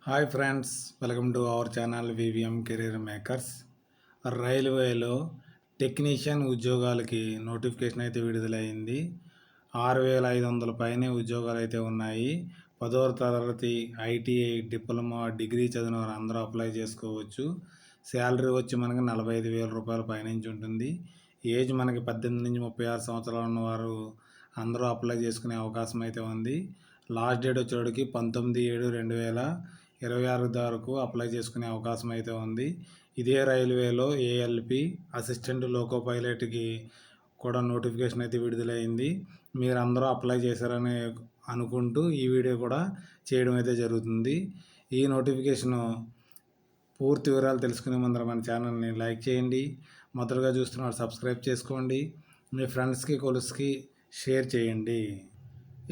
Hi friends, welcome to our channel VVM career makers. రైల్వేలో technician ఉద్యోగాలకి notification అయితే విడుదలైంది. 6,500 పైనే ఉద్యోగాలు అయితే ఉన్నాయి. 10వ తరగతి ఐటీఐ డిప్లొమా డిగ్రీ చదివిన వారు అందరూ అప్లై చేసుకోవచ్చు. శాలరీ వచ్చి మనకి 45,000 రూపాయల పైనుంచి ఉంటుంది. ఏజ్ మనకి 18 నుంచి 36 సంవత్సరాలు ఉన్నవారు అందరూ అప్లై చేసుకునే అవకాశం అయితే ఉంది. లాస్ట్ డేట్ వచ్చేటికి 19/7/2026 వరకు అప్లై చేసుకునే అవకాశం అయితే ఉంది. ఇదే రైల్వేలో ఏఎల్పి అసిస్టెంట్ లోకో పైలట్కి కూడా నోటిఫికేషన్ అయితే విడుదలైంది. మీరందరూ అప్లై చేశారని అనుకుంటూ ఈ వీడియో కూడా చేయడం అయితే జరుగుతుంది. ఈ నోటిఫికేషను పూర్తి వివరాలు తెలుసుకునే ముందర మన ఛానల్ని లైక్ చేయండి. మొదటగా చూస్తున్నారు సబ్స్క్రైబ్ చేసుకోండి. మీ ఫ్రెండ్స్కి కొలుసుకి షేర్ చేయండి.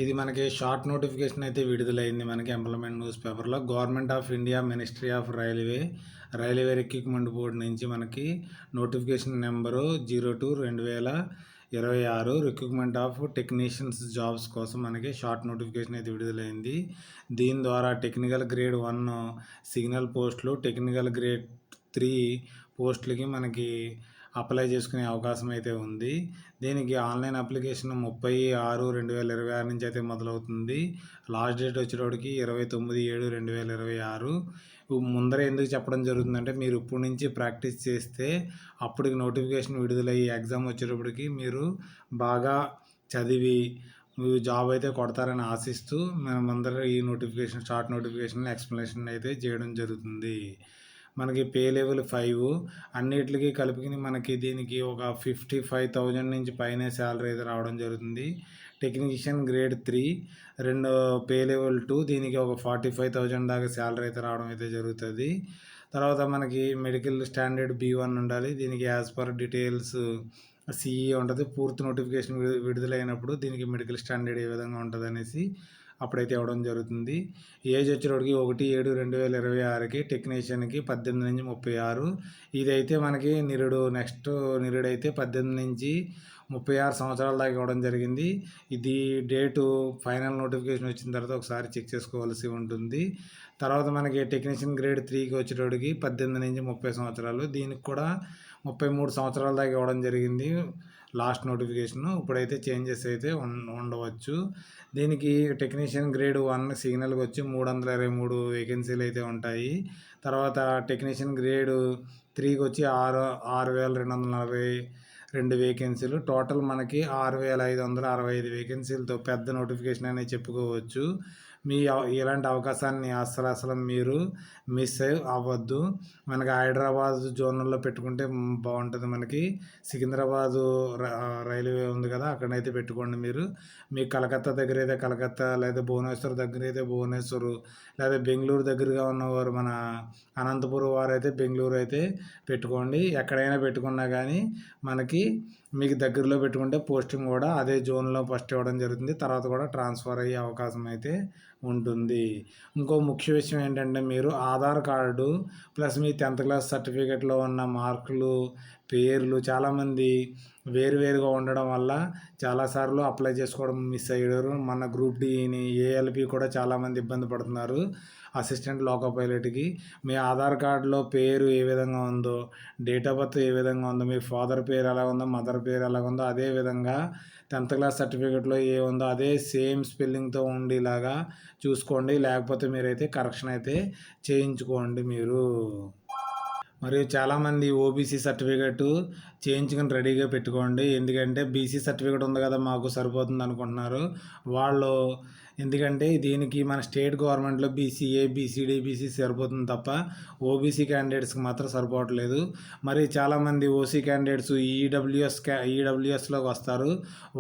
ఇది మనకి షార్ట్ నోటిఫికేషన్ అయితే విడుదలైంది. మనకి ఎంప్లాయ్మెంట్ న్యూస్ పేపర్లో government of India ministry of railway recruitment board నుంచి మనకి notification number 02/2026 recruitment of technicians jobs కోసం మనకి షార్ట్ నోటిఫికేషన్ అయితే విడుదలైంది. దీని ద్వారా టెక్నికల్ గ్రేడ్ 1 సిగ్నల్ పోస్టులు, టెక్నికల్ గ్రేడ్ 3 పోస్టులకి మనకి అప్లై చేసుకునే అవకాశం అయితే ఉంది. దీనికి ఆన్లైన్ అప్లికేషన్ 30/6/2026 నుంచి అయితే మొదలవుతుంది. లాస్ట్ డేట్ వచ్చేటప్పటికి 29/7/2026. ముందరే ఎందుకు చెప్పడం జరుగుతుందంటే మీరు ఇప్పటి నుంచి ప్రాక్టీస్ చేస్తే అప్పటికి నోటిఫికేషన్ విడుదలయ్యి ఎగ్జామ్ వచ్చేటప్పటికి మీరు బాగా చదివి జాబ్ అయితే కొడతారని ఆశిస్తూ మనం అందరూ ఈ నోటిఫికేషన్ షార్ట్ నోటిఫికేషన్ ఎక్స్ప్లెనేషన్ అయితే చేయడం జరుగుతుంది. మనకి పే లెవెల్ 5 అన్నిటికీ కలిపి మనకి దీనికి ఒక 55,000 నుంచి పైనే శాలరీ అయితే రావడం జరుగుతుంది. టెక్నీషియన్ గ్రేడ్ 3 పే లెవెల్ 2 దీనికి ఒక 45,000 దాకా శాలరీ అయితే రావడం అయితే జరుగుతుంది. తర్వాత మనకి మెడికల్ స్టాండర్డ్ B1 ఉండాలి. దీనికి యాజ్ పర్ డీటెయిల్స్ సిఈ ఉంటుంది. పూర్తి నోటిఫికేషన్ విడుదలైనప్పుడు దీనికి మెడికల్ స్టాండర్డ్ ఏ విధంగా ఉంటుంది అనేసి అప్పుడైతే ఇవ్వడం జరుగుతుంది. ఏజ్ వచ్చేటప్పటికి 1/7/2026కి టెక్నీషియన్కి 18 నుంచి 36. ఇదైతే మనకి నెక్స్ట్ నిరుడు అయితే 18 నుంచి 36 సంవత్సరాల దాకా ఇవ్వడం జరిగింది. ఇది డేటు ఫైనల్ నోటిఫికేషన్ వచ్చిన తర్వాత ఒకసారి చెక్ చేసుకోవాల్సి ఉంటుంది. తర్వాత మనకి టెక్నీషియన్ గ్రేడ్ 3కి వచ్చేటప్పటికి 18 నుంచి 30 సంవత్సరాలు, దీనికి కూడా 33 సంవత్సరాల దాకా ఇవ్వడం జరిగింది లాస్ట్ నోటిఫికేషన్. ఇప్పుడైతే చేంజెస్ అయితే ఉండవచ్చు. దీనికి టెక్నీషియన్ గ్రేడ్ 1 సిగ్నల్కి వచ్చి 323 వేకెన్సీలు అయితే ఉంటాయి. తర్వాత టెక్నీషియన్ గ్రేడ్ 3కి వచ్చి 6,242 వేకెన్సీలు. టోటల్ మనకి 6,565 వేకెన్సీలతో పెద్ద నోటిఫికేషన్ అనేది చెప్పుకోవచ్చు. ఇలాంటి అవకాశాన్ని అసలు మీరు మిస్ అవ్వద్దు. మనకి హైదరాబాద్ జోన్లో పెట్టుకుంటే బాగుంటుంది. మనకి సికింద్రాబాదు రైల్వే ఉంది కదా, అక్కడైతే పెట్టుకోండి మీరు. మీకు కలకత్తా దగ్గర అయితే కలకత్తా, లేదా భువనేశ్వర్ దగ్గర అయితే భువనేశ్వర్, లేదా బెంగళూరు దగ్గరగా ఉన్నవారు మన అనంతపురం వారు అయితే బెంగళూరు అయితే పెట్టుకోండి. ఎక్కడైనా పెట్టుకున్నా కానీ మనకి మీకు దగ్గరలో పెట్టుకుంటే పోస్టింగ్ కూడా అదే జోన్లో ఫస్ట్ ఇవ్వడం జరుగుతుంది. తర్వాత కూడా ట్రాన్స్ఫర్ అయ్యే అవకాశం అయితే ఉంటుంది. ఇంకో ముఖ్య విషయం ఏంటంటే మీరు ఆధార్ కార్డు ప్లస్ మీ 10th క్లాస్ సర్టిఫికేట్లో ఉన్న మార్కులు, పేర్లు చాలామంది వేరువేరుగా ఉండడం వల్ల చాలాసార్లు అప్లై చేసుకోవడం మిస్ అయ్యారు. మన గ్రూప్ డిని ఏఎల్పి కూడా చాలామంది ఇబ్బంది పడుతున్నారు. అసిస్టెంట్ లోకో పైలట్కి మీ ఆధార్ కార్డులో పేరు ఏ విధంగా ఉందో, డేట్ ఆఫ్ బర్త్ ఏ విధంగా ఉందో, మీ ఫాదర్ పేరు ఎలా ఉందో, మదర్ పేరు ఎలా ఉందో అదే విధంగా 10th క్లాస్ సర్టిఫికేట్లో ఏ ఉందో అదే సేమ్ స్పెల్లింగ్తో ఉండేలాగా చూసుకోండి. లేకపోతే మీరైతే కరెక్షన్ అయితే చేయించుకోండి మీరు. మరియు చాలామంది ఓబీసీ సర్టిఫికేట్ చేయించుకొని రెడీగా పెట్టుకోండి. ఎందుకంటే బీసీ సర్టిఫికేట్ ఉంది కదా మాకు సరిపోతుంది అనుకుంటున్నారు వాళ్ళు. ఎందుకంటే దీనికి మన స్టేట్ గవర్నమెంట్లో బీసీఏ, బీసీడీ, బీసీ సరిపోతుంది తప్ప ఓబీసీ క్యాండిడేట్స్కి మాత్రం సరిపోవట్లేదు. మరి చాలామంది ఓసీ క్యాండిడేట్స్ ఈడబ్ల్యూఎస్లోకి వస్తారు.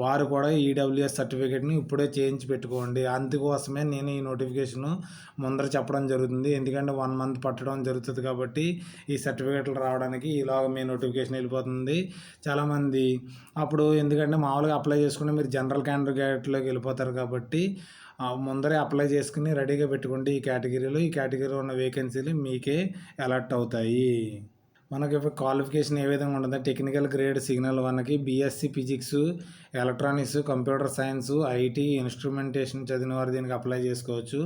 వారు కూడా ఈడబ్ల్యూఎస్ సర్టిఫికేట్ని ఇప్పుడే చేయించి పెట్టుకోండి. అందుకోసమే నేను ఈ నోటిఫికేషన్ ముందర చెప్పడం జరుగుతుంది. ఎందుకంటే 1 month పట్టడం జరుగుతుంది కాబట్టి ఈ సర్టిఫికేట్లు రావడానికి ఈలోగా మీ నోటిఫికేషన్ వెళ్ళిపోతుంది. చాలామంది అప్పుడు ఎందుకంటే మామూలుగా అప్లై చేసుకుంటే మీరు జనరల్ క్యాండిడేట్లోకి వెళ్ళిపోతారు కాబట్టి ముందరే అప్లై చేసుకుని రెడీగా పెట్టుకోండి. ఈ కేటగిరీలో ఉన్న వేకెన్సీలు మీకే అలర్ట్ అవుతాయి. మనకి క్వాలిఫికేషన్ ఏ విధంగా ఉంటుంది? టెక్నికల్ గ్రేడ్ సిగ్నల్ 1కి BSc physics, electronics, computer science, IT, instrumentation చదివిన వారు దీనికి అప్లై చేసుకోవచ్చు.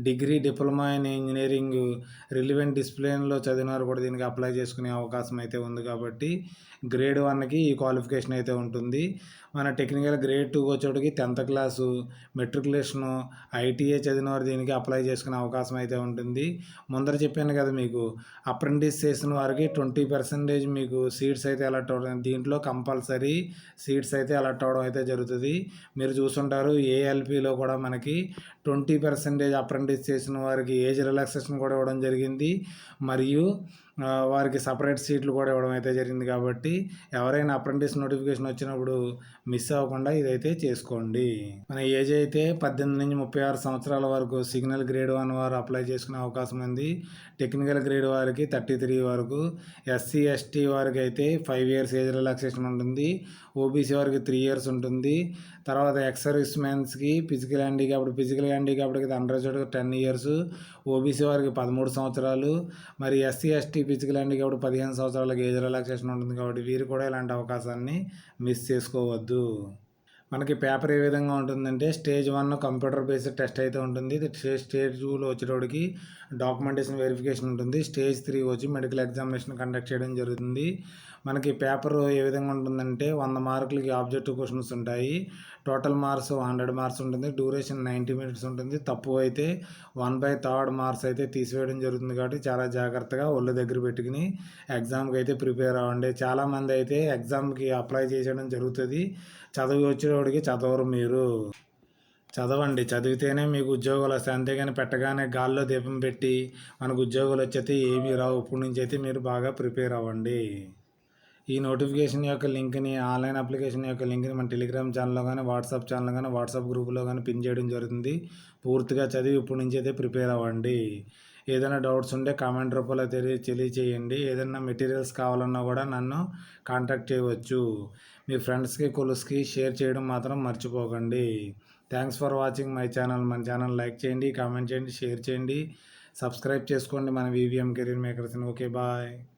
Degree, diploma in engineering relevant డిసిప్లిన్‌లో చదివినవారు కూడా దీనికి అప్లై చేసుకునే అవకాశం అయితే ఉంది కాబట్టి గ్రేడ్ 1కి ఈ క్వాలిఫికేషన్ అయితే ఉంటుంది. మన టెక్నికల్ గ్రేడ్ 2 వచ్చేటప్పటికి 10థ్ క్లాసు, మెట్రికులేషను, ఐటీఐ చదివినవారు దీనికి అప్లై చేసుకునే అవకాశం అయితే ఉంటుంది. ముందర చెప్పాను కదా మీకు అప్రెంటిస్ చేసిన వారికి 20% మీకు సీట్స్ అయితే అలాట్ అవ్వడం, దీంట్లో కంపల్సరీ సీట్స్ అయితే అలాట్ అవ్వడం అయితే జరుగుతుంది. మీరు చూసుంటారు ఏఎల్పిలో కూడా మనకి 20% అప్రెంటిస్ చేసిన వారికి ఏజ్ రిలాక్సేషన్ కూడా ఇవ్వడం జరిగింది. మరియు వారికి సపరేట్ సీట్లు కూడా ఇవ్వడం అయితే జరిగింది. కాబట్టి ఎవరైనా అప్రెంటిస్ నోటిఫికేషన్ వచ్చినప్పుడు మిస్ అవ్వకుండా ఇదైతే చేసుకోండి. మన ఏజ్ అయితే 18 నుంచి 36 సంవత్సరాల వరకు సిగ్నల్ గ్రేడ్ 1 వారు అప్లై చేసుకునే అవకాశం ఉంది. టెక్నికల్ గ్రేడ్ వారికి 33 వరకు, ఎస్సీ ఎస్టీ వారికి అయితే 5 ఇయర్స్ ఏజ్ రిలాక్సేషన్ ఉంటుంది. ఓబీసీ వారికి 3 ఇయర్స్ ఉంటుంది. తర్వాత ఎక్స్ సర్వీస్ మెన్స్కి ఫిజికల్ హ్యాండిక్యాప్డ్కి అండర్ 10 ఇయర్స్, ఓబీసీ వారికి 13 సంవత్సరాలు, మరి ఎస్సీ ఎస్టీ ఫిజికల్ హ్యాండిక్యాప్డ్ 15 సంవత్సరాలకు ఏజ్ రిలాక్సేషన్ ఉంటుంది. కాబట్టి వీరు కూడా ఇలాంటి అవకాశాన్ని మిస్ చేసుకోవద్దు. మనకి పేపర్ ఏ విధంగా ఉంటుందంటే స్టేజ్ 1 కంప్యూటర్ బేస్డ్ టెస్ట్ అయితే ఉంటుంది. స్టేజ్ 2లో వచ్చేటప్పటికి డాక్యుమెంటేషన్ వెరిఫికేషన్ ఉంటుంది. స్టేజ్ 3 వచ్చి మెడికల్ ఎగ్జామినేషన్ కండక్ట్ చేయడం జరుగుతుంది. మనకి పేపర్ ఏ విధంగా ఉంటుందంటే 100 మార్కులకి ఆబ్జెక్టివ్ క్వశ్చన్స్ ఉంటాయి. టోటల్ మార్క్స్ 100 మార్క్స్ ఉంటుంది. డ్యూరేషన్ 90 మినిట్స్ ఉంటుంది. తప్పు అయితే 1/3 మార్క్స్ అయితే తీసివేయడం జరుగుతుంది. కాబట్టి చాలా జాగ్రత్తగా ఒళ్ళు దగ్గర పెట్టుకుని ఎగ్జామ్కి అయితే ప్రిపేర్ అవ్వండి. చాలామంది అయితే ఎగ్జామ్కి అప్లై చేసేయడం జరుగుతుంది. చదువు వచ్చేవాడికి చదవరు. మీరు చదవండి, చదివితేనే మీకు ఉద్యోగాలు వస్తాయి. అంతేగాని పెట్టగానే గాల్లో దీపం పెట్టి మనకు ఉద్యోగాలు వచ్చేది ఏమీ రావు. ఇప్పటి నుంచి అయితే మీరు బాగా ప్రిపేర్ అవ్వండి. ఈ నోటిఫికేషన్ యొక్క లింక్ని, ఆన్లైన్ అప్లికేషన్ యొక్క లింక్ని మన టెలిగ్రామ్ ఛానల్లో కానీ, వాట్సాప్ ఛానల్లో కానీ, వాట్సాప్ గ్రూప్లో కానీ పిన్ చేయడం జరుగుతుంది. పూర్తిగా చదివి ఇప్పటి నుంచి అయితే ప్రిపేర్ అవ్వండి. ఏదైనా డౌట్స్ ఉంటే కామెంట్ రూపంలో తెలియచేయండి. ఏదైనా మెటీరియల్స్ కావాలన్నా కూడా నన్ను కాంటాక్ట్ చేయవచ్చు. మీ ఫ్రెండ్స్కి, కొలుస్కి షేర్ చేయడం మాత్రం మర్చిపోకండి. Thanks for watching my channel. మన ఛానల్ లైక్ చేయండి, కామెంట్ చేయండి, షేర్ చేయండి, సబ్స్క్రైబ్ చేసుకోండి మన వివిఎం కెరీర్ మేకర్స్ని. Okay, bye.